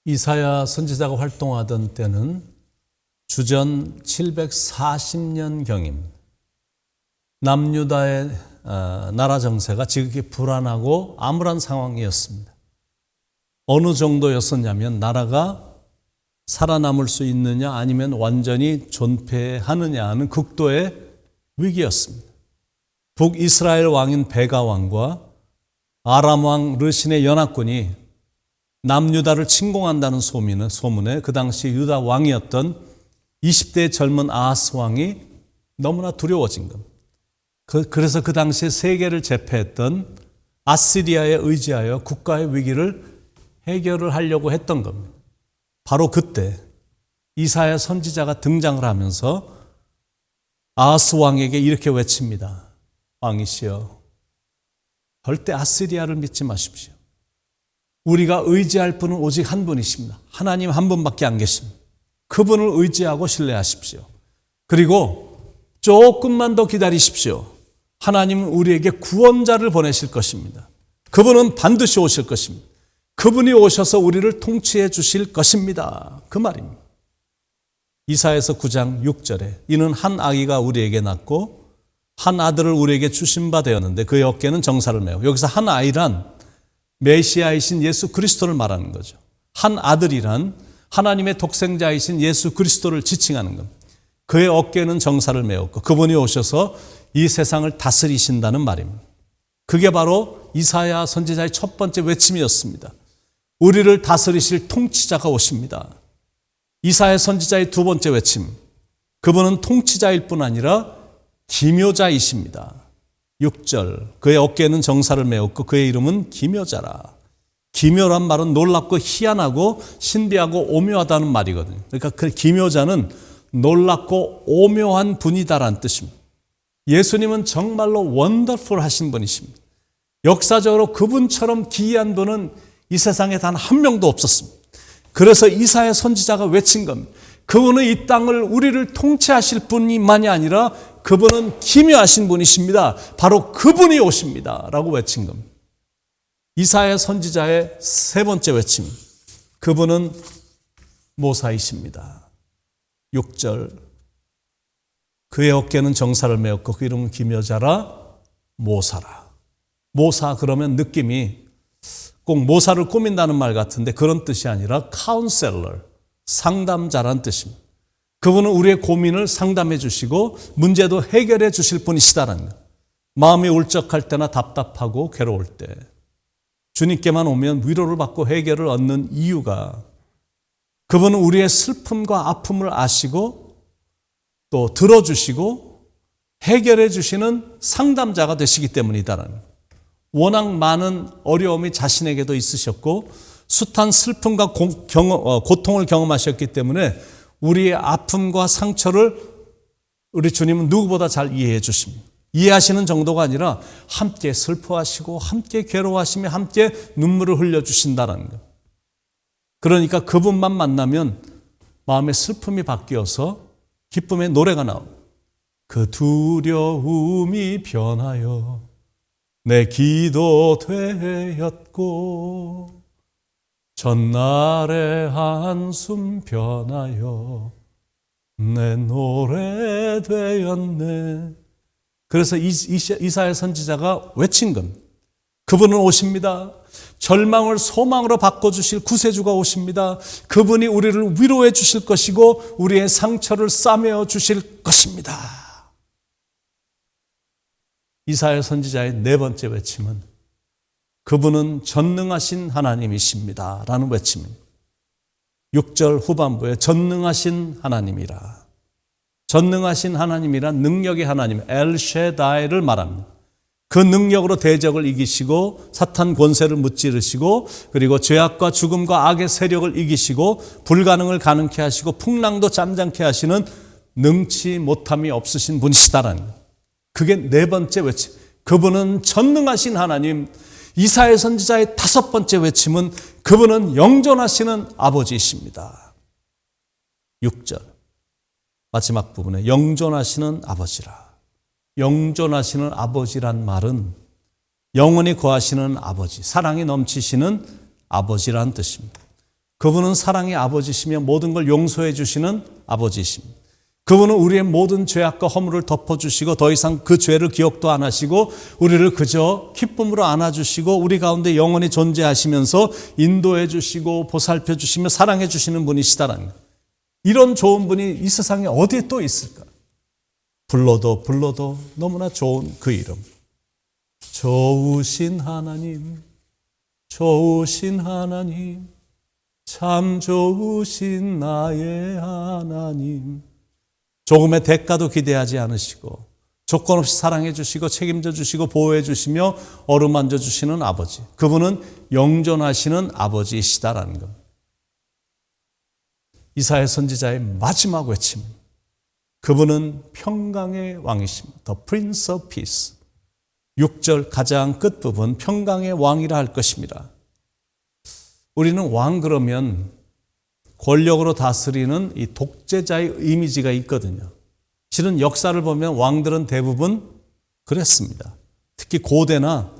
이사야 선지자가 활동하던 때는 주전 740년경입니다. 남유다의 나라 정세가 지극히 불안하고 암울한 상황이었습니다. 어느 정도였었냐면 나라가 살아남을 수 있느냐 아니면 완전히 존폐하느냐 하는 극도의 위기였습니다. 북이스라엘 왕인 베가 왕과 아람 왕 르신의 연합군이 남유다를 침공한다는 소문에 그 당시 유다 왕이었던 20대 젊은 아하스 왕이 너무나 두려워진 겁니다. 그래서 그 당시에 세계를 제패했던 아시리아에 의지하여 국가의 위기를 해결을 하려고 했던 겁니다. 바로 그때 이사야 선지자가 등장을 하면서 아하스 왕에게 이렇게 외칩니다. 왕이시여, 절대 아시리아를 믿지 마십시오. 우리가 의지할 분은 오직 한 분이십니다. 하나님 한 분밖에 안 계십니다. 그분을 의지하고 신뢰하십시오. 그리고 조금만 더 기다리십시오. 하나님은 우리에게 구원자를 보내실 것입니다. 그분은 반드시 오실 것입니다. 그분이 오셔서 우리를 통치해 주실 것입니다. 그 말입니다. 이사야서 9장 6절에 이는 한 아기가 우리에게 낳고 한 아들을 우리에게 주신 바 되었는데 그의 어깨는 정사를 메고, 여기서 한 아이란 메시아이신 예수 그리스도를 말하는 거죠. 한 아들이란 하나님의 독생자이신 예수 그리스도를 지칭하는 겁니다. 그의 어깨는 정사를 메었고 그분이 오셔서 이 세상을 다스리신다는 말입니다. 그게 바로 이사야 선지자의 첫 번째 외침이었습니다. 우리를 다스리실 통치자가 오십니다. 이사야 선지자의 두 번째 외침, 그분은 통치자일 뿐 아니라 기묘자이십니다. 6절, 그의 어깨에는 정사를 메었고 그의 이름은 기묘자라. 기묘란 말은 놀랍고 희한하고 신비하고 오묘하다는 말이거든요. 그러니까 그 기묘자는 놀랍고 오묘한 분이다라는 뜻입니다. 예수님은 정말로 원더풀 하신 분이십니다. 역사적으로 그분처럼 기이한 분은 이 세상에 단 한 명도 없었습니다. 그래서 이사야 선지자가 외친 겁니다. 그분은 이 땅을 우리를 통치하실 분이만이 아니라 그분은 기묘하신 분이십니다. 바로 그분이 오십니다. 라고 외친 겁니다. 이사야 선지자의 세 번째 외침, 그분은 모사이십니다. 6절, 그의 어깨는 정사를 메었고 그 이름은 기묘자라 모사라. 모사 그러면 느낌이 꼭 모사를 꾸민다는 말 같은데 그런 뜻이 아니라 카운셀러, 상담자란 뜻입니다. 그분은 우리의 고민을 상담해 주시고 문제도 해결해 주실 분이시다라는 거예요. 마음이 울적할 때나 답답하고 괴로울 때 주님께만 오면 위로를 받고 해결을 얻는 이유가, 그분은 우리의 슬픔과 아픔을 아시고 또 들어주시고 해결해 주시는 상담자가 되시기 때문이다라는 거예요. 워낙 많은 어려움이 자신에게도 있으셨고 숱한 슬픔과 고통을 경험하셨기 때문에 우리의 아픔과 상처를 우리 주님은 누구보다 잘 이해해 주십니다. 이해하시는 정도가 아니라 함께 슬퍼하시고 함께 괴로워하시며 함께 눈물을 흘려주신다는 것. 그러니까 그분만 만나면 마음의 슬픔이 바뀌어서 기쁨의 노래가 나옵니다. 그 두려움이 변하여 내 기도 되었고 전날의 한숨 변하여 내 노래 되었네. 그래서 이사야 선지자가 외친 겁니다. 그분은 오십니다. 절망을 소망으로 바꿔주실 구세주가 오십니다. 그분이 우리를 위로해 주실 것이고 우리의 상처를 싸매어 주실 것입니다. 이사야 선지자의 네 번째 외침은 그분은 전능하신 하나님이십니다 라는 외침입니다. 6절 후반부에 전능하신 하나님이라. 전능하신 하나님이란 능력의 하나님 엘셰다이를 말합니다. 그 능력으로 대적을 이기시고 사탄 권세를 무찌르시고 그리고 죄악과 죽음과 악의 세력을 이기시고 불가능을 가능케 하시고 풍랑도 잠잠케 하시는 능치 못함이 없으신 분이시다라는 거예요. 그게 네 번째 외침. 그분은 전능하신 하나님. 이사야 선지자의 다섯 번째 외침은 그분은 영존하시는 아버지이십니다. 6절 마지막 부분에 영존하시는 아버지라. 영존하시는 아버지란 말은 영원히 거하시는 아버지, 사랑이 넘치시는 아버지란 뜻입니다. 그분은 사랑의 아버지시며 모든 걸 용서해 주시는 아버지십니다. 그분은 우리의 모든 죄악과 허물을 덮어주시고 더 이상 그 죄를 기억도 안 하시고 우리를 그저 기쁨으로 안아주시고 우리 가운데 영원히 존재하시면서 인도해 주시고 보살펴 주시며 사랑해 주시는 분이시다라는 것. 이런 좋은 분이 이 세상에 어디에 또 있을까? 불러도 너무나 좋은 그 이름. 좋으신 하나님, 좋으신 하나님, 참 좋으신 나의 하나님. 조금의 대가도 기대하지 않으시고 조건 없이 사랑해 주시고 책임져 주시고 보호해 주시며 어루만져 주시는 아버지. 그분은 영존하시는 아버지이시다라는 겁니다. 이사야 선지자의 마지막 외침. 그분은 평강의 왕이십니다. The Prince of Peace. 6절 가장 끝부분 평강의 왕이라 할 것입니다. 우리는 왕 그러면 권력으로 다스리는 이 독재자의 이미지가 있거든요. 실은 역사를 보면 왕들은 대부분 그랬습니다. 특히 고대나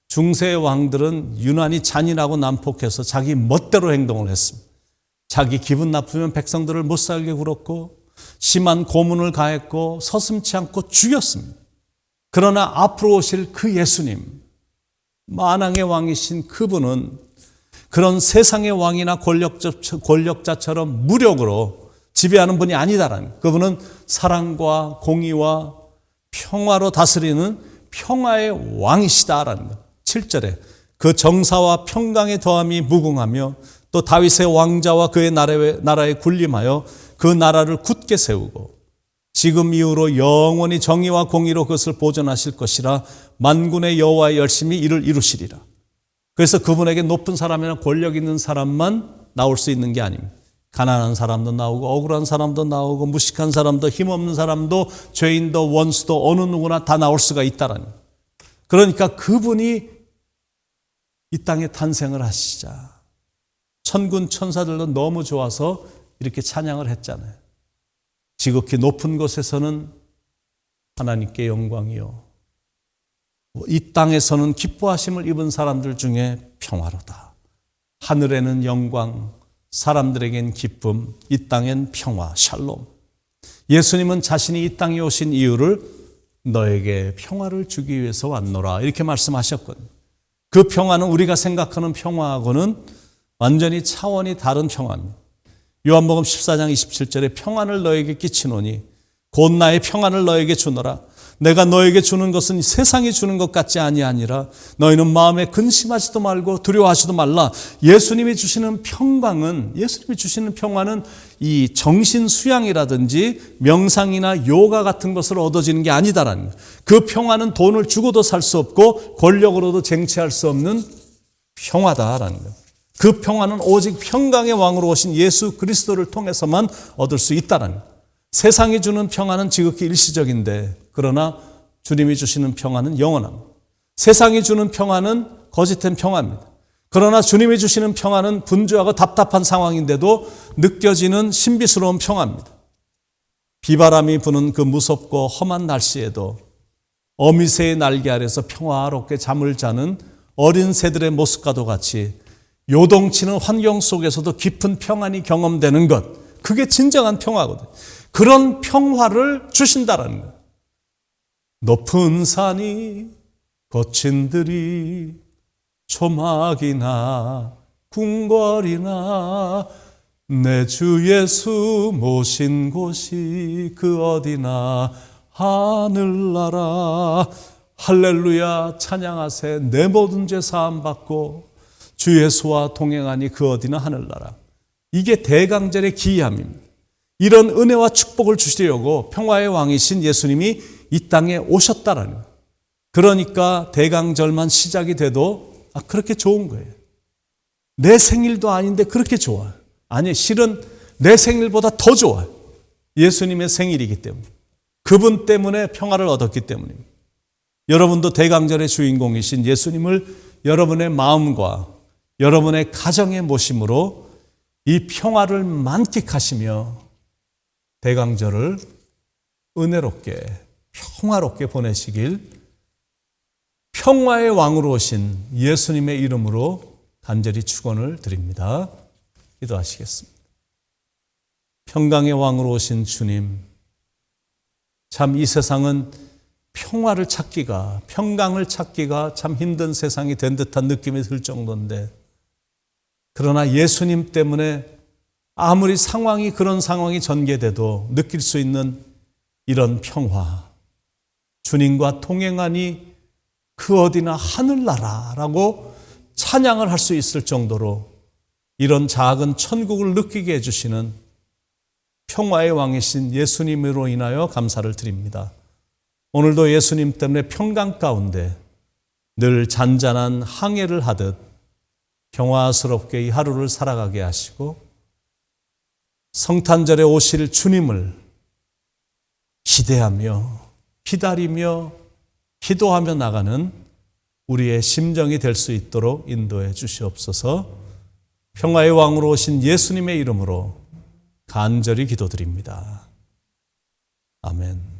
중세의 왕들은 유난히 잔인하고 난폭해서 자기 멋대로 행동을 했습니다. 자기 기분 나쁘면 백성들을 못 살게 굴었고 심한 고문을 가했고 서슴지 않고 죽였습니다. 그러나 앞으로 오실 그 예수님, 만왕의 왕이신 그분은 그런 세상의 왕이나 권력자처럼 무력으로 지배하는 분이 아니다라는, 그분은 사랑과 공의와 평화로 다스리는 평화의 왕이시다라는 것. 7절에 그 정사와 평강의 더함이 무궁하며 또 다윗의 왕자와 그의 나라에 군림하여 그 나라를 굳게 세우고 지금 이후로 영원히 정의와 공의로 그것을 보존하실 것이라 만군의 여호와의 열심히 이를 이루시리라. 그래서 그분에게 높은 사람이나 권력 있는 사람만 나올 수 있는 게 아닙니다. 가난한 사람도 나오고 억울한 사람도 나오고 무식한 사람도 힘없는 사람도 죄인도 원수도 어느 누구나 다 나올 수가 있다라는 거예요. 그러니까 그분이 이 땅에 탄생을 하시자 천군 천사들도 너무 좋아서 이렇게 찬양을 했잖아요. 지극히 높은 곳에서는 하나님께 영광이요, 이 땅에서는 기뻐하심을 입은 사람들 중에 평화로다. 하늘에는 영광, 사람들에겐 기쁨, 이 땅엔 평화, 샬롬. 예수님은 자신이 이 땅에 오신 이유를 너에게 평화를 주기 위해서 왔노라 이렇게 말씀하셨거든요. 그 평화는 우리가 생각하는 평화하고는 완전히 차원이 다른 평화입니다. 요한복음 14장 27절에 평안을 너에게 끼치노니 곧 나의 평안을 너에게 주노라. 내가 너에게 주는 것은 세상이 주는 것 같지 아니하니라. 너희는 마음에 근심하지도 말고 두려워하지도 말라. 예수님이 주시는 평강은, 예수님이 주시는 평화는 이 정신 수양이라든지 명상이나 요가 같은 것으로 얻어지는 게 아니다라는 거예요. 그 평화는 돈을 주고도 살 수 없고 권력으로도 쟁취할 수 없는 평화다라는 거예요. 그 평화는 오직 평강의 왕으로 오신 예수 그리스도를 통해서만 얻을 수 있다라는 거예요. 세상이 주는 평화는 지극히 일시적인데 그러나 주님이 주시는 평화는 영원합니다. 세상이 주는 평화는 거짓된 평화입니다. 그러나 주님이 주시는 평화는 분주하고 답답한 상황인데도 느껴지는 신비스러운 평화입니다. 비바람이 부는 그 무섭고 험한 날씨에도 어미새의 날개 아래서 평화롭게 잠을 자는 어린 새들의 모습과도 같이 요동치는 환경 속에서도 깊은 평안이 경험되는 것, 그게 진정한 평화거든요. 그런 평화를 주신다라는 거예요. 높은 산이 거친 들이 초막이나 궁궐이나 내 주 예수 모신 곳이 그 어디나 하늘나라. 할렐루야 찬양하세. 내 모든 죄 사함 받고 주 예수와 동행하니 그 어디나 하늘나라. 이게 대강절의 기이함입니다. 이런 은혜와 축복을 주시려고 평화의 왕이신 예수님이 이 땅에 오셨다라는 거예요. 그러니까 대강절만 시작이 돼도 그렇게 좋은 거예요. 내 생일도 아닌데 그렇게 좋아요. 아니, 실은 내 생일보다 더 좋아요. 예수님의 생일이기 때문에, 그분 때문에 평화를 얻었기 때문입니다. 여러분도 대강절의 주인공이신 예수님을 여러분의 마음과 여러분의 가정에 모심으로 이 평화를 만끽하시며 대강절을 은혜롭게 평화롭게 보내시길 평화의 왕으로 오신 예수님의 이름으로 간절히 축원을 드립니다. 기도하시겠습니다. 평강의 왕으로 오신 주님, 참 이 세상은 평화를 찾기가, 평강을 찾기가 참 힘든 세상이 된 듯한 느낌이 들 정도인데, 그러나 예수님 때문에 아무리 그런 상황이 전개돼도 느낄 수 있는 이런 평화, 주님과 동행하니 그 어디나 하늘나라라고 찬양을 할 수 있을 정도로 이런 작은 천국을 느끼게 해주시는 평화의 왕이신 예수님으로 인하여 감사를 드립니다. 오늘도 예수님 때문에 평강 가운데 늘 잔잔한 항해를 하듯 평화스럽게 이 하루를 살아가게 하시고, 성탄절에 오실 주님을 기대하며 기다리며 기도하며 나가는 우리의 심정이 될 수 있도록 인도해 주시옵소서. 평화의 왕으로 오신 예수님의 이름으로 간절히 기도드립니다. 아멘.